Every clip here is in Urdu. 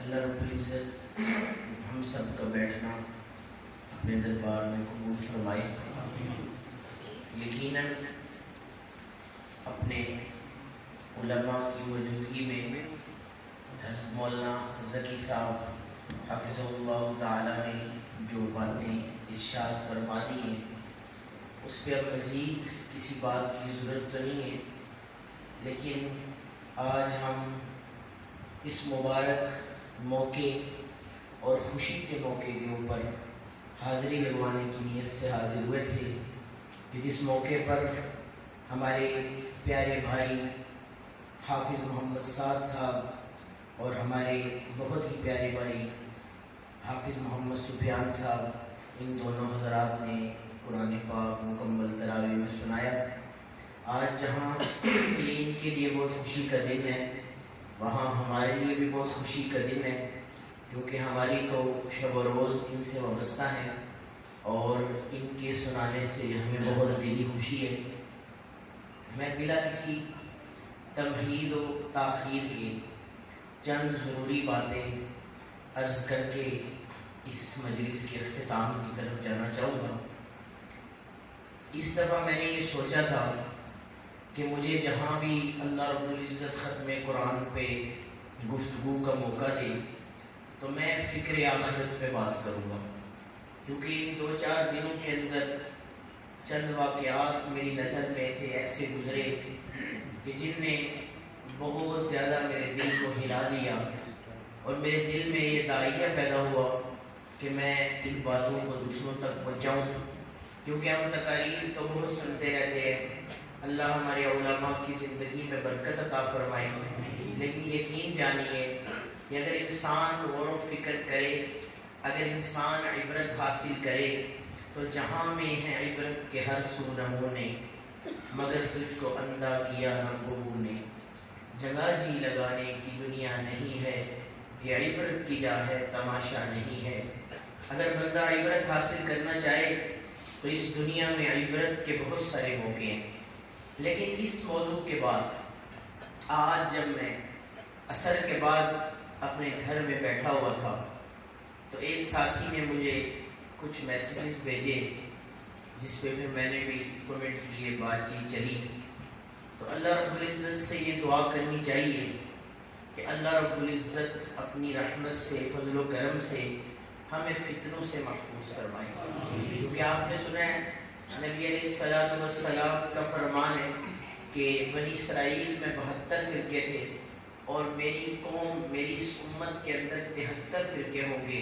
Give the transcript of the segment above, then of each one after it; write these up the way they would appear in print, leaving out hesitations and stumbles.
اللہ رب العزت ہم سب کا بیٹھنا اپنے دربار میں قبول فرمائے۔ یقیناً اپنے علماء کی موجودگی میں حضرت مولانا ذکی صاحب حافظ اللہ تعالیٰ نے جو باتیں ارشاد فرما دی ہیں اس پہ اب مزید کسی بات کی ضرورت تو نہیں ہے، لیکن آج ہم اس مبارک موقع اور خوشی کے موقع کے اوپر حاضری لگوانے کی نیت سے حاضر ہوئے تھے کہ جس موقع پر ہمارے پیارے بھائی حافظ محمد سعد صاحب اور ہمارے بہت ہی پیارے بھائی حافظ محمد سفیان صاحب، ان دونوں حضرات نے قرآن پاک مکمل تراویح میں سنایا۔ آج جہاں یہ ان کے لیے بہت خوشی کا دن ہے، وہاں ہمارے لیے بھی بہت خوشی کا دن ہے، کیونکہ ہماری تو شب و روز ان سے وابستہ ہیں اور ان کے سنانے سے ہمیں بہت دلی خوشی ہے۔ میں بلا کسی تمہید و تاخیر کے چند ضروری باتیں عرض کر کے اس مجلس کے اختتام کی طرف جانا چاہوں گا۔ اس دفعہ میں نے یہ سوچا تھا کہ مجھے جہاں بھی اللہ رب العزت ختم قرآن پہ گفتگو کا موقع دے تو میں فکر آخرت پہ بات کروں گا، کیونکہ ان 2-4 دنوں کے اندر چند واقعات میری نظر میں سے ایسے گزرے کہ جن نے بہت زیادہ میرے دل کو ہلا دیا، اور میرے دل میں یہ داعیہ پیدا ہوا کہ میں ان باتوں کو دوسروں تک پہنچاؤں، کیونکہ ہم تقاریر تو بہت سنتے رہتے ہیں۔ اللہ ہمارے علماء کی زندگی میں برکت عطا فرمائے، لیکن یقین جانیے کہ اگر انسان غور و فکر کرے، اگر انسان عبرت حاصل کرے تو جہاں میں ہے عبرت کے ہر سو نمونے، مگر تجھ کو اندھا کیا نہ گبو نے، جگہ جی لگانے کی دنیا نہیں ہے، یہ عبرت کی جا ہے تماشا نہیں ہے۔ اگر بندہ عبرت حاصل کرنا چاہے تو اس دنیا میں عبرت کے بہت سارے موقع ہیں، لیکن اس موضوع کے بعد آج جب میں عصر کے بعد اپنے گھر میں بیٹھا ہوا تھا تو ایک ساتھی نے مجھے کچھ میسیجز بھیجے، جس پہ پھر میں نے بھی کمنٹ کیے، بات چیت چلی۔ تو اللہ رب العزت سے یہ دعا کرنی چاہیے کہ اللہ رب العزت اپنی رحمت سے، فضل و کرم سے ہمیں فتنوں سے محفوظ فرمائے، کیونکہ آپ نے سنا ہے نبی علیہ السلام کا فرمان ہے کہ بنی اسرائیل میں 72 فرقے تھے اور میری قوم، میری اس امت کے اندر 73 فرقے ہوں گے۔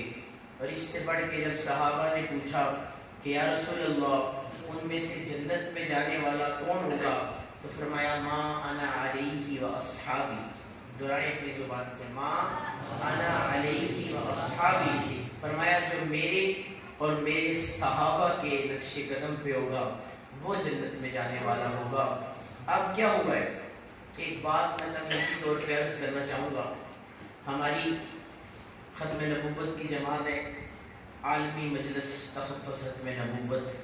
اور اس سے بڑھ کے جب صحابہ نے پوچھا کہ یا رسول اللہ ان میں سے جنت میں جانے والا کون ہوگا، تو فرمایا ما انا علیہ و اصحابی، دہرائیں اپنی زبان سے، ما انا علیہ و اصحابی، فرمایا جو میرے اور میرے صحابہ کے نقش قدم پہ ہوگا وہ جنت میں جانے والا ہوگا۔ اب کیا ہوا ہے، ایک بات میں تمہیدی طور پہ عرض کرنا چاہوں گا۔ ہماری ختم نبوت کی جماعت ہے، عالمی مجلس تحفظ ختم نبوت،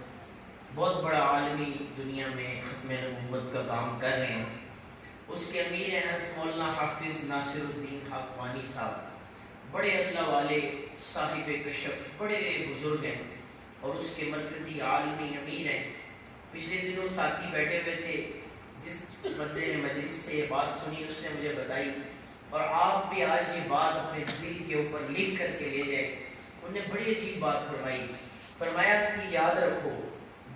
بہت بڑا عالمی دنیا میں ختم نبوت کا کام کر رہے ہیں۔ اس کے امیر ہیں حضرت مولانا حافظ ناصر الدین خاقانی صاحب، بڑے اللہ والے، صاحب کشف، بڑے بزرگ ہیں اور اس کے مرکزی عالمی امیر ہیں۔ پچھلے دنوں ساتھی بیٹھے ہوئے تھے، جس بندے نے مجلس سے یہ بات سنی اس نے مجھے بتائی، اور آپ بھی آج یہ بات اپنے دل کے اوپر لکھ کر کے لے جائیں۔ انہوں نے بڑی عجیب بات فرمائی، فرمایا کہ یاد رکھو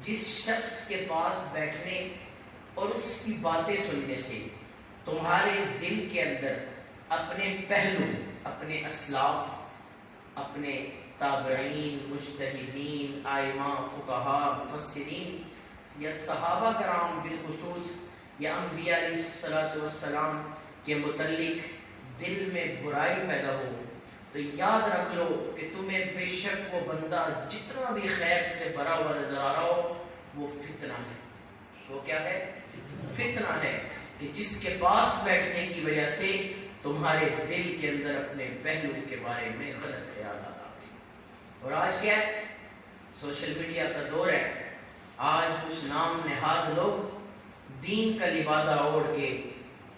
جس شخص کے پاس بیٹھنے اور اس کی باتیں سننے سے تمہارے دل کے اندر اپنے پہلو، اپنے اسلاف، اپنے تابعین، مجتہدین، ائمہ، فقہاء، مفسرین یا صحابہ کرام بالخصوص یا انبیاء علیہ السلام کے متعلق دل میں برائی پیدا ہو تو یاد رکھ لو کہ تمہیں بے شک وہ بندہ جتنا بھی خیر سے بھرا ہوا نظر آ رہا ہو وہ فتنہ ہے۔ وہ کیا ہے؟ فتنہ ہے کہ جس کے پاس بیٹھنے کی وجہ سے تمہارے دل کے اندر اپنے پہلو کے بارے میں غلط خیالات آ گئے۔ اور آج کیا ہے؟ سوشل میڈیا کا دور ہے۔ آج کچھ نام نہاد لوگ دین کا لبادہ اوڑھ کے،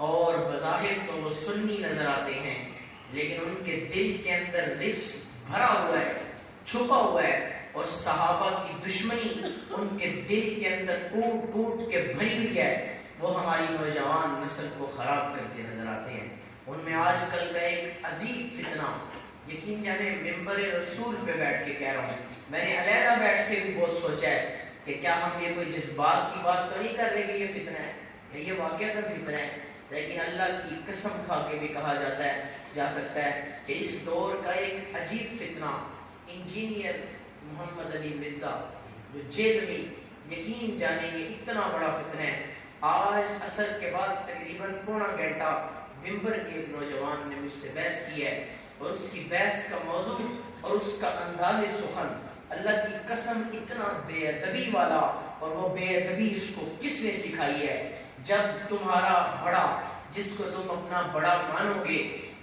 اور بظاہر تو وہ سنی نظر آتے ہیں لیکن ان کے دل کے اندر رفس بھرا ہوا ہے، چھپا ہوا ہے، اور صحابہ کی دشمنی ان کے دل کے اندر کوٹ کوٹ کے بھری ہوئی ہے، وہ ہماری نوجوان نسل کو خراب کرتے نظر آتے ہیں۔ ان میں آج کل کا ایک عجیب فتنہ، یقین جانے ممبر رسول پہ بیٹھ کے کہہ رہا ہوں، میں نے علیحدہ بیٹھ کے بھی بہت سوچا ہے کہ کیا ہم یہ کوئی جذبات کی بات تو نہیں کر رہے کہ یہ فتنہ ہے، یہ واقعہ فتنہ ہے، لیکن اللہ کی قسم کھا کے بھی کہا جا سکتا ہے کہ اس دور کا ایک عجیب فتنہ انجینئر محمد علی مرزا جو جیل میں، یقین جانے یہ اتنا بڑا فتنہ ہے۔ آج عصر کے بعد تقریباً پونا گھنٹہ ممبر کے ایک نوجوان نے مجھ سے بحث کی ہے، اور اس کی بحث کا موضوع اور اس کا انداز سخن اللہ کی قسم اتنا بے ادبی والا، اور وہ بے ادبی اس کو کس نے سکھائی ہے؟ جب تمہارا بڑا، جس کو تم اپنا بڑا مانو گے،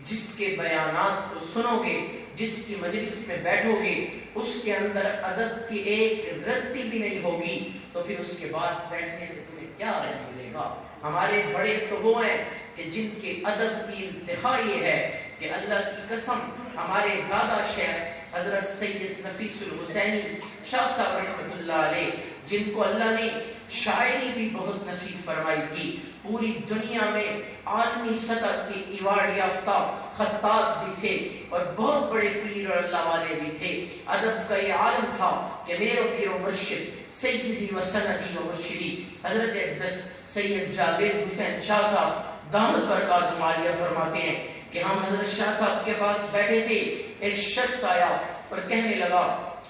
جس کے بیانات کو سنو گے، جس کی مجلس میں بیٹھو گے، اس کے اندر ادب کی ایک رتی بھی نہیں ہوگی، تو پھر اس کے بعد بیٹھنے سے تمہیں کیا ادب ملے گا؟ ہمارے بڑے تو وہ ہیں کہ جن کے ادب کی انتہا یہ ہے کہ اللہ کی قسم ہمارے دادا شیخ حضرت سید نفیس الحسینی شاہ صاحب رحمۃ اللہ علیہ، جن کو اللہ نے شاعری بھی بہت نصیب فرمائی تھی، پوری دنیا میں عالمی سطح کے ایوارڈ یافتہ خطاط بھی تھے، اور بہت بڑے پیر اور اللہ والے بھی تھے، ادب کا یہ عالم تھا کہ میرو پیر و مرشد سیدی و سندی و مرشدی حضرت اقدس سید جاوید حسین شاہ صاحب دامت برکاتہ عالیہ فرماتے ہیں کہ ہم حضرت شاہ صاحب کے پاس بیٹھے تھے، ایک شخص آیا اور کہنے لگا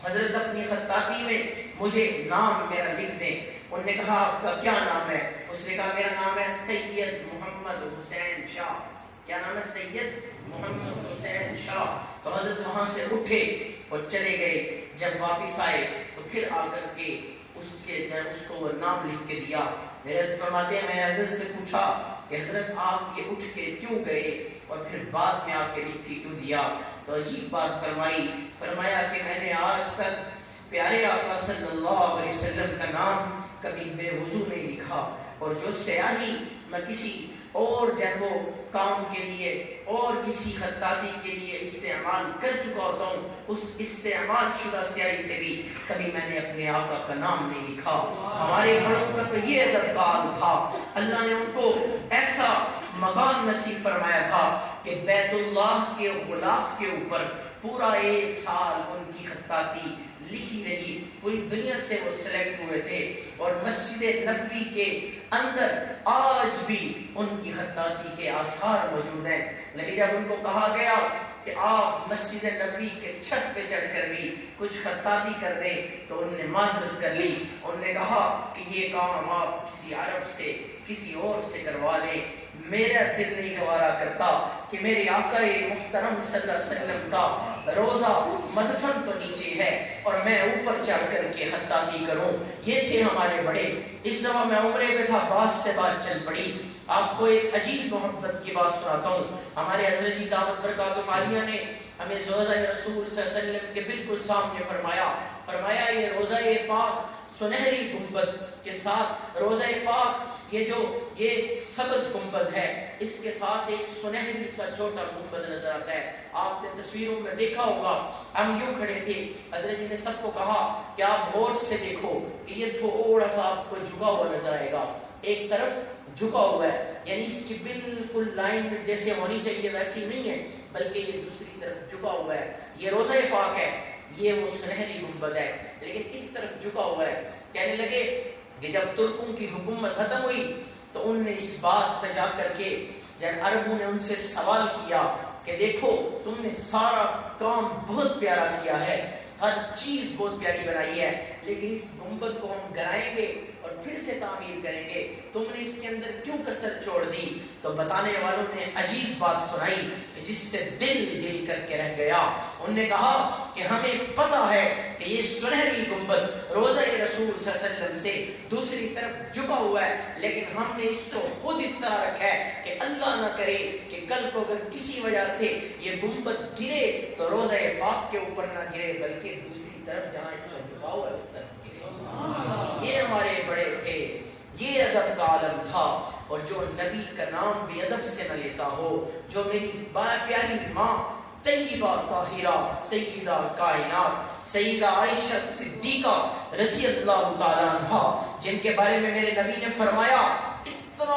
حضرت اپنی خطاطی میں مجھے نام میرا لکھ دیں۔ انہوں نے کہا آپ کا کیا نام ہے؟ اس نے کہا میرا نام ہے سید محمد حسین شاہ۔ کیا نام ہے؟ سید محمد حسین شاہ۔ تو حضرت وہاں سے اٹھے اور چلے گئے، جب واپس آئے تو پھر آ کر کے اس کو وہ نام لکھ کے دیا۔ میرے حضرت فرماتے ہیں میں حضرت سے پوچھا کہ حضرت آپ یہ اٹھ کے کیوں گئے اور پھر بعد میں آ کے لکھ کے کیوں دیا؟ تو عجیب بات فرمایا کہ میں نے آج تک پیارے آقا صلی اللہ علیہ وسلم کا نام کبھی بے وضو نہیں لکھا، اور جو سیاہی میں کسی اور جنو کام کے لیے اور کسی خطاطی کے لیے استعمال کر چکا ہوتا ہوں، اس استعمال شدہ سیاہی سے بھی کبھی میں نے اپنے آقا کا نام نہیں لکھا۔ ہمارے بڑوں کا تو یہ ادب حال تھا، اللہ نے ان کو ایسا مقام نصیب فرمایا تھا کہ بیت اللہ کے غلاف کے اوپر پورا 1 سال ان کی خطاطی لکھی رہی، پوری دنیا سے وہ سلیکٹ ہوئے تھے، اور مسجد نبوی کے اندر آج بھی ان کی خطاطی کے آثار موجود ہیں۔ لیکن جب ان کو کہا گیا کہ آپ مسجد نبوی کے چھت پہ چڑھ کر بھی کچھ خطاطی کر دیں تو انہوں نے معذرت کر لی، انہوں نے کہا کہ یہ کام آپ کسی عرب سے کسی اور سے کروا لیں، میرا دل نہیں گوارا کرتا کہ میرے آقا محترم صلی اللہ علیہ وسلم کا روزہ مدفن تو نیچے ہے اور میں اوپر چڑھ کر کے خطاطی کروں۔ یہ تھے ہمارے بڑے۔ اس دفعہ میں عمرے پہ تھا، بات سے بات چل پڑی۔ آپ کو ایک عجیب محبت کی بات سناتا ہوں۔ ہمارے حضرت جی دامت برکاتہ عالیہ نے ہمیں روضہ رسول صلی اللہ علیہ وسلم کے بالکل سامنے فرمایا یہ روضہ پاک سنہری گنبد کے ساتھ، روضہ پاک یہ سبز گنبد ہے، اس کے ساتھ ایک سنہری سا چھوٹا گنبد نظر آتا ہے۔ آپ نے تصویروں میں دیکھا ہوگا، ہم یوں کھڑے تھے، حضرت جی نے سب کو کہا کہ آپ غور سے دیکھو کہ یہ تھوڑا سا آپ کو جھکا ہوا نظر آئے گا، ایک طرف جھکا ہوا ہے، یعنی اس کی بالکل لائن جیسے ہونی چاہیے ویسی نہیں ہے، بلکہ یہ دوسری طرف جھکا ہوا ہے۔ یہ روضہ پاک ہے، یہ وہ سنہری گنبد ہے، لیکن اس طرف جھکا ہوا ہے۔ کہنے لگے کہ جب ترکوں کی حکومت ختم ہوئی تو ان نے اس بات پہ جا کر کے جب عربوں نے ان سے سوال کیا کہ دیکھو تم نے سارا کام بہت پیارا کیا ہے، ہر چیز بہت پیاری بنائی ہے، لیکن اس گنبد کو ہم گرائیں گے اور پھر سے تعمیر کریں گے، تم نے اس کے اندر کیوں کسر چھوڑ دی؟ تو بتانے والوں نے عجیب بات سنائی جس سے دل ہل کر کے رہ گیا۔ انہوں نے کہا کہ ہمیں پتہ ہے کہ یہ سنہری گنبد روضہ رسول صلی اللہ علیہ وسلم سے دوسری طرف جھکا ہوا ہے، لیکن ہم نے اس کو خود اس طرح رکھا ہے کہ اللہ نہ کرے کہ کل کو اگر کسی وجہ سے یہ گنبد گرے تو روضہ پاک کے اوپر نہ گرے بلکہ دوسری طرف جہاں اس میں جھکا ہوا ہے اس طرف گرے۔ یہ ہمارے بڑے تھے، یہ ادب کا عالم تھا۔ اور جو نبی کا نام بھی ادب سے نہ لیتا ہو، جو میری بڑا پیاری ماں طیبہ طاہرہ سیدہ کائنات سیدہ عائشہ صدیقہ رضی اللہ تعالیٰ عنہ، جن کے بارے میں میرے نبی نے فرمایا، اتنا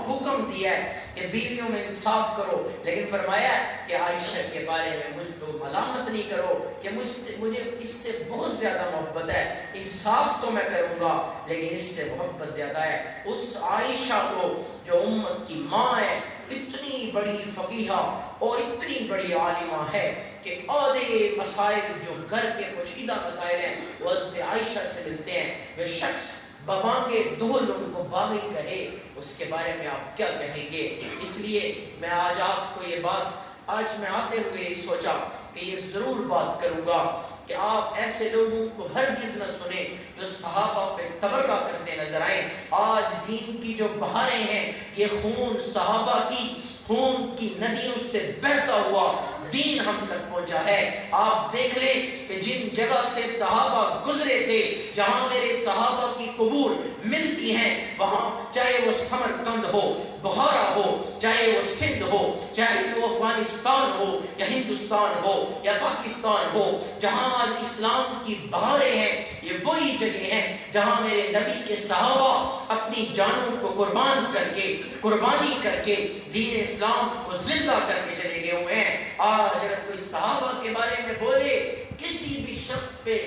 حکم دیا ہے کہ بیویوں میں انصاف کرو، لیکن فرمایا کہ عائشہ کے بارے میں مجھ کو ملامت نہیں کرو کہ مجھے اس سے بہت زیادہ محبت ہے، انصاف تو میں کروں گا لیکن اس سے محبت زیادہ ہے اس عائشہ کو جو امت کی ماں ہے، اتنی بڑی فقیہہ اور اتنی بڑی عالمہ ہے کہ آدھے مسائل جو گھر کے پوشیدہ مسائل ہیں وہ حضرت عائشہ سے ملتے ہیں۔ جو شخص بمانگے دہل ان کو باغی کہے، اس کے بارے میں آپ کیا کہیں گے؟ اس لیے میں آج آپ کو یہ بات، آج میں آتے ہوئے سوچا کہ یہ ضرور بات کروں گا کہ آپ ایسے لوگوں کو ہرگز نہ سنیں جو صحابہ پہ تبرہ کرتے نظر آئیں۔ آج دین کی جو بہاریں ہیں، یہ خون صحابہ کی خون کی ندیوں سے بہتا ہوا دین ہم تک پہنچا ہے۔ آپ دیکھ لیں کہ جن جگہ سے صحابہ گزرے تھے، جہاں میرے صحابہ کی قبور ملتی ہیں، وہاں چاہے وہ سمرقند ہو، بخارا ہو، چاہے وہ سندھ ہو، چاہے وہ افغانستان ہو یا ہندوستان ہو یا پاکستان ہو، جہاں آج اسلام کی بہاریں ہیں، یہ وہی جگہ ہیں جہاں میرے نبی کے صحابہ اپنی جانوں کو قربان کر کے، قربانی کر کے دین اسلام کو زندہ کر کے چلے گئے ہوئے ہیں۔ آج اگر کوئی صحابہ کے بارے میں بولے، کسی بھی شخص پہ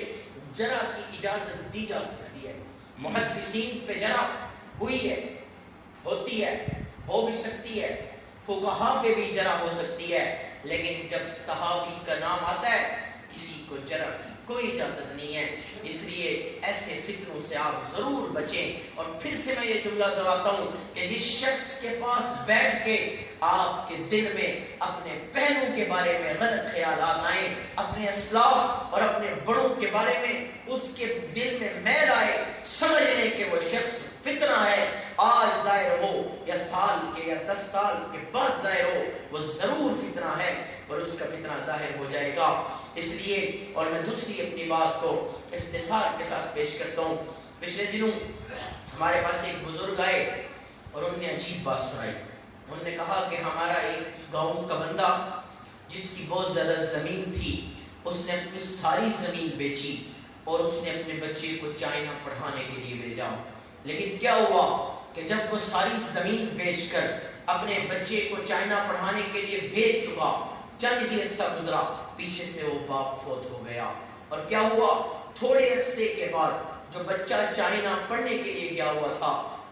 جرح کی اجازت دی جا سکتی ہے، محدثین پہ جرح ہوئی ہے، ہوتی ہے، ہو بھی سکتی ہے، فقہاء پہ بھی جرح ہو سکتی ہے، لیکن جب صحابی کا نام آتا ہے کسی کو جرح کی کوئی اجازت نہیں ہے۔ اس لیے ایسے فتنوں سے آپ ضرور بچیں۔ اور پھر سے میں یہ جملہ دہراتا ہوں کہ جس شخص کے پاس بیٹھ کے آپ کے دل میں اپنے پہلوں کے بارے میں غلط خیالات آئیں، اپنے اسلاف اور اپنے بڑوں کے بارے میں اس کے دل میں میل آئے، سمجھ لیں کہ وہ شخص فتنہ ہے، آج ظاہر ہو یا سال کے یا 10 سال کے بعد ظاہر ہو، وہ ضرور فتنہ ہے اور اس کا فتنہ ظاہر ہو جائے گا۔ اس لیے اور میں دوسری اپنی بات کو اختصار کے ساتھ پیش کرتا ہوں۔ پچھلے دنوں ہمارے پاس ایک بزرگ آئے اور انہوں نے عجیب بات سنائی۔ انہوں نے کہا کہ ہمارا ایک گاؤں کا بندہ جس کی بہت زیادہ زمین تھی، اس نے اپنی ساری زمین بیچی اور اس نے اپنے بچے کو چائنا پڑھانے کے لیے بھیجا، لیکن کیا ہوا کہ جب وہ ساری زمین بیچ کر اپنے بچے کو چائنا پڑھانے کے لیے بھیج چکا، چند ہی عرصہ گزرا، پیچھے سے وہ باپ فوت ہو گیا۔ اور کیا ہوا، تھوڑے عرصے کے بعد جو بچہ چائنا پڑھنے کے لیے گیا ہوا تھا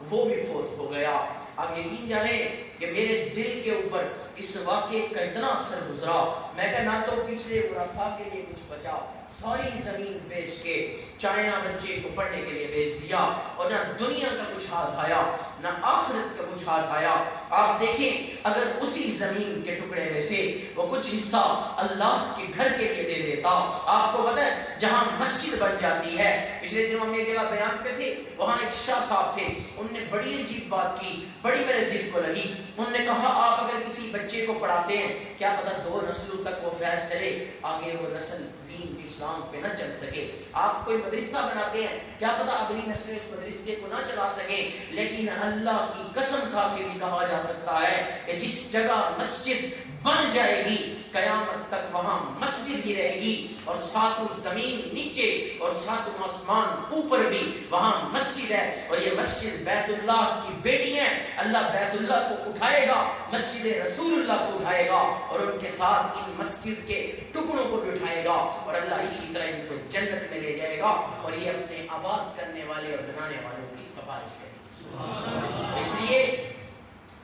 وہ بھی فوت ہو گیا۔ آپ یقین جانیں کہ میرے دل کے اوپر اس واقعے کا اتنا اثر گزرا، میں کہ نہ تو پچھلے ورثاء کے لیے کچھ بچا، ساری زمین بیچ کے چائنا بچے کو پڑھنے کے لیے بھیج دیا، اور نہ دنیا کا کچھ ہاتھ آیا نہ آخرت کا کچھ ہاتھ آیا۔ آپ دیکھیں اگر اسی زمین کے ٹکڑے میں سے وہ کچھ حصہ اللہ کے گھر کے لیے دے دیتا، آپ کو پتہ ہے جہاں مسجد بن جاتی ہے، پچھلے دنوں ہم ایک جگہ بیان پہ تھے، وہاں ایک شاہ صاحب تھے، انہوں نے بڑی عجیب بات کی، بڑی میرے دل کو لگی۔ انہوں نے کہا آپ اگر کسی بچے کو پڑھاتے ہیں، کیا پتہ 2 نسلوں تک وہ فیض چلے، آگے وہ نسل دین اسلام پہ نہ چل سکے۔ آپ کوئی مدرسہ بناتے ہیں، کیا پتہ اگلی نسل اس مدرسے کو نہ چلا سکے، لیکن اللہ کی قسم کھا کے بھی کہا جا سکتا ہے کہ جس جگہ مسجد بن جائے گی قیامت تک وہاں مسجد ہی رہے گی، اور ساتوں زمین نیچے اور ساتوں آسمان اوپر بھی وہاں مسجد ہے، اور یہ مسجد بیت اللہ کی بیٹی ہے۔ اللہ بیت اللہ کو اٹھائے گا، مسجد رسول اللہ کو اٹھائے گا، اور ان کے ساتھ ان مسجد کے ٹکڑوں کو بھی اٹھائے گا، اور اللہ اسی طرح ان کو جنت میں لے جائے گا، اور یہ اپنے آباد کرنے والے اور بنانے والوں کی سفارش کرے گا۔ اس لیے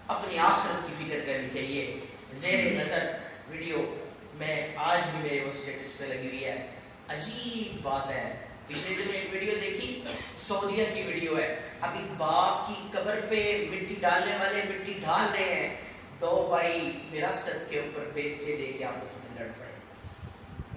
اپنی آخرت کی فکر کرنی چاہیے۔ زیر نظر ویڈیو میں آج بھی میرے وہ اسٹیٹس پہ لگی ہوئی ہے، عجیب بات ہے۔ پچھلے دن ایک ویڈیو دیکھی، سعودیہ کی ویڈیو ہے، ابھی باپ کی قبر پہ مٹی ڈالنے والے مٹی ڈال رہے ہیں، 2 بھائی وراثت کے اوپر بیچے لے کے آپس میں لڑ پڑے۔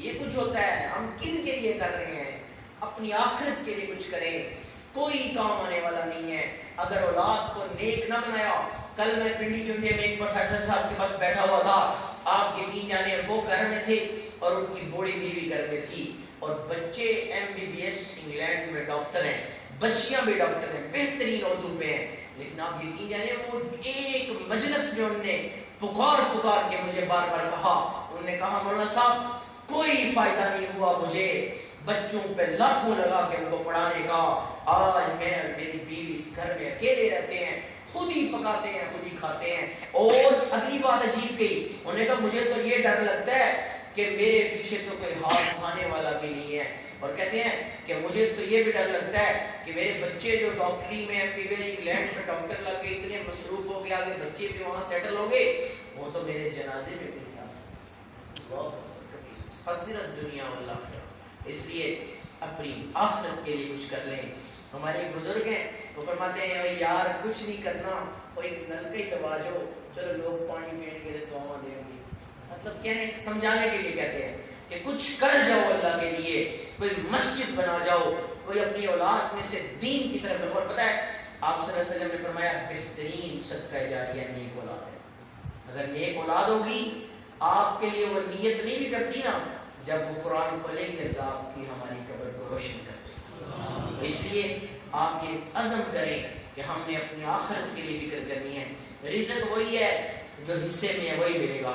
یہ کچھ ہوتا ہے، ہم کن کے لیے کر رہے ہیں؟ اپنی آخرت کے لیے کچھ کریں، کوئی کام آنے والا نہیں ہے اگر اولاد کو نیک نہ بنایا۔ کل میں پنڈی جنڈے میں ایک پروفیسر صاحب کے پاس بیٹھا ہوا تھا، آپ یقین جانے وہ گھر میں تھے اور ان کی بوڑھی بیوی گھر میں تھی، اور بچے MBBS انگلینڈ میں ڈاکٹر ہیں، بچیاں بھی ڈاکٹر ہیں، بہترین عہدوں پہ ہیں، لیکن آپ یقین جانے وہ ایک مجلس میں انہوں نے پکار کے مجھے بار بار کہا، انہوں نے کہا مولانا صاحب کوئی فائدہ نہیں ہوا مجھے بچوں پہ لاکھوں لگا کے ان کو پڑھانے کا، آج میں میری بیوی اس گھر میں اکیلے رہتے ہیں، خود ہی پکاتے ہیں خود ہی کھاتے ہیں۔ اور اگلی بات عجیب گئی، انہوں نے کہا مجھے تو یہ ڈر لگتا ہے کہ میرے پیچھے تو کوئی ہاتھ اٹھانے والا بھی نہیں ہے، اور کہتے ہیں کہ مجھے تو یہ بھی ڈر لگتا ہے کہ میرے بچے جو ڈاکٹری میں انگلینڈ میں ڈاکٹر لگ گئے، اتنے مصروف ہو گیا کہ بچے بھی وہاں سیٹل ہو گئے، وہ تو میرے جنازے میں بھی نہیں آ سکتے۔ خسرت دنیا والآخرہ، اس لیے اپنی آخرت کے لیے کچھ کر لیں۔ ہمارے بزرگ ہیں وہ فرماتے ہیں یار کچھ نہیں کرنا، وہ ایک نلکا ہی دبا جو، چلو لوگ پانی پینے کے لیے دعا دیں گے، مطلب کہنے سمجھانے کے لیے کہتے ہیں کہ کچھ کر جاؤ اللہ کے لیے، کوئی مسجد بنا جاؤ، کوئی اپنی اولاد میں سے دین کی طرف۔ اور پتہ ہے آپ صلی اللہ علیہ وسلم نے فرمایا بہترین صدقہ جاریہ نیک اولاد ہے۔ اگر نیک اولاد ہوگی آپ کے لیے وہ نیت نہیں بھی کرتی نا، جب وہ قرآن کھولیں گے اللہ آپ کی ہماری قبر کو روشن کر دے۔ اس لیے آپ یہ عزم کریں کہ ہم نے اپنی آخرت کے لیے فکر کرنی ہے۔ رزق وہی ہے جو حصے میں ہے وہی ملے گا،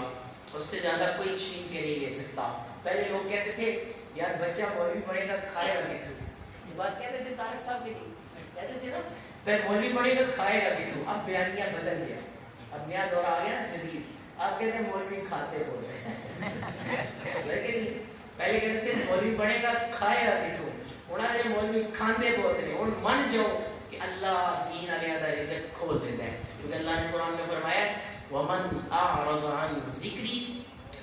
اس سے زیادہ کوئی چھین کے نہیں لے سکتا۔ پہلے لوگ کہتے تھے یار بچہ مولوی پڑھے گا کھائے گا کتوں، یہ بات کہتے تھے طارق صاحب کے نہیں کہتے تھے نا، پھر مولوی پڑھے گا کھائے گا کتوں۔ اب بیانیہ بدل گیا، اب نیا دور آ گیا نا جدید، آپ کہتے ہیں مولوی کھاتے بولتے ہیں، لیکن پہلے کہتے تھے مولوی پڑھے گا کھائے گا کتوں، انہوں نے مولوی کھاندے بولتے ہیں، ان من جو کہ اللہ دین علیہ رزق کھول دیتا ہے، کیونکہ اللہ نے قرآن میں فرمایا وَمَنْ أَعْرَضَ عَنْ ذِكْرِي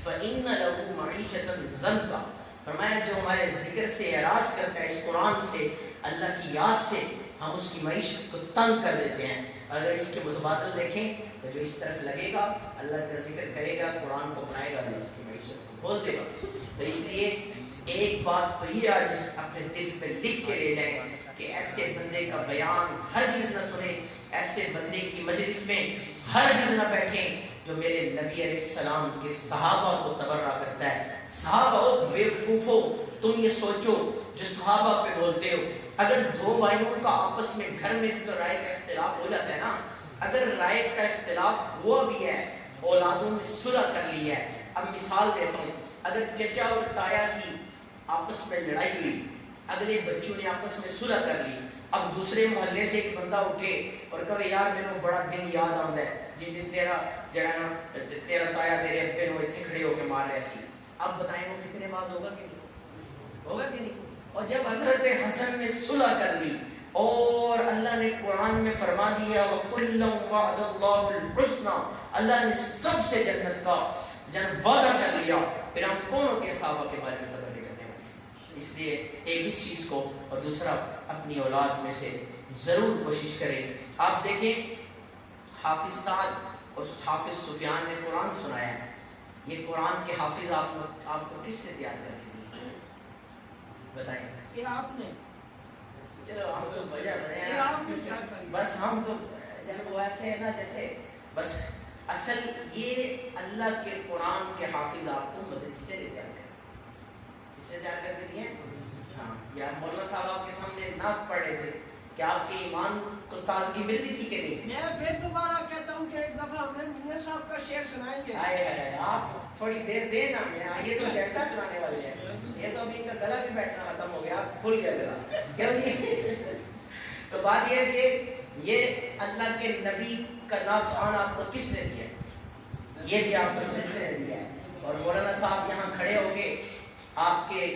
فَإِنَّ لَهُ مَعِيشَةً ضَنْكَ، فرمایا جو ہمارے ذکر سے اعراض کرتا ہے، اس قرآن سے اللہ کی یاد سے ہم اس کی معیشت کو تنگ کر دیتے ہیں۔ اگر اس کے متبادل دیکھیں تو جو اس طرف لگے گا اللہ کا ذکر کرے گا قرآن کو پڑھائے گا اس کی معیشت کو کھول دے گا۔ تو اس لیے ایک بات تو یہ آج اپنے دل پہ لکھ کے لے جائیں کہ ایسے بندے کا بیان ہرگز نہ سنیں، ایسے بندے کی مجلس میں ہرگز نہ بیٹھیں جو میرے نبی علیہ السلام کے صحابہ کو تبرہ کرتا ہے۔ صحابہ بے وقوفو، تم یہ سوچو جو صحابہ پہ بولتے ہو، اگر دو بھائیوں کا آپس میں گھر میں تو رائے کا اختلاف ہو جاتا ہے نا، اگر رائے کا اختلاف ہوا بھی ہے اولادوں نے صلح کر لی ہے۔ اب مثال دیتا ہوں، اگر چچا اور تایا کی آپس میں لڑائی ہوئی، اگلے بچوں نے آپس میں صلح کر لی، اب دوسرے محلے سے ایک بندہ اٹھے اور کہے یار میرے بڑا دن یاد آتا ہے جس دن تیرا تایا تیرے ابے نو اتنے کھڑے ہو کے مار رہے سی، اب بتائیں وہ فتنے باز ہوگا کہ نہیں؟ ہوگا کہ نہیں؟ اور جب حضرت حسن نے صلح کر لی اور اللہ نے قرآن میں فرما دیا وَكُلًّا وَعَدَ اللَّهُ الْحُسْنَى، اللہ نے سب سے جنت کا وعدہ کر لیا، پھر ہم کونوں کے صحابہ کے بارے میں تبرئے کرنے والے۔ اس لیے ایک اس چیز کو، اور دوسرا اپنی اولاد میں سے ضرور کوشش کریں۔ آپ دیکھیں حافظ سعد اور حافظ سفیان نے قرآن سنایا ہے، یہ قرآن کے حافظ آپ کو کس نے تیار کر دیا بتائیں؟ یہ آپ نے، چلو ہم تو وجہ بنے، بس ہم تو جب وہ ایسے ہے نا جیسے بس اصل یہ اللہ کے قرآن کے حافظ آپ کو مدرسے لے تیار کر، اس نے تیار کر کے دیے۔ ہاں یا مولانا صاحب آپ کے سامنے نعت پڑھ رہے تھے کہ آپ کے ایمان کو تازگی مل رہی تھی کہ نہیں؟ میں پھر دوبارہ کہتا ہوں کہ ایک دفعہ ہم نے میاں صاحب کا شعر سنائیں گے۔ آپ تھوڑی دیر دیں نا، یہ تو جھنڈا چلانے والے ہیں، یہ تو ابھی ان کا گلا بھی بیٹھنا ختم ہو گیا، آپ کھل گیا گلا کیوں نہیں؟ تو بات یہ ہے کہ یہ اللہ کے نبی کا نعت خوان آپ کو کس نے دیا؟ یہ بھی آپ کو کس نے دیا ہے؟ اور مولانا صاحب یہاں کھڑے ہو کے آپ کے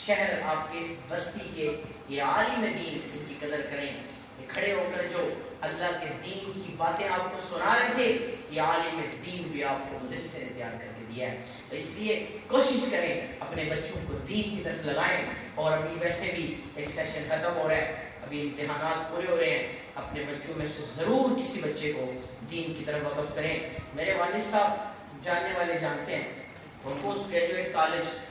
شہر، آپ کے اس بستی کے یہ عالم دین، ان کی قدر کریں، یہ کھڑے ہو کر جو اللہ کے دین کی باتیں آپ کو سنا رہے تھے، یہ عالم دین بھی آپ کو مدرسے نے تیار کر کے دیا ہے۔ تو اس لیے کوشش کریں اپنے بچوں کو دین کی طرف لگائیں، اور ابھی ویسے بھی ایک سیشن ختم ہو رہا ہے، ابھی امتحانات پورے ہو رہے ہیں، اپنے بچوں میں سے ضرور کسی بچے کو دین کی طرف وقف کریں۔ میرے والد صاحب جاننے والے جانتے ہیں، وہ پوسٹ گریجویٹ کالج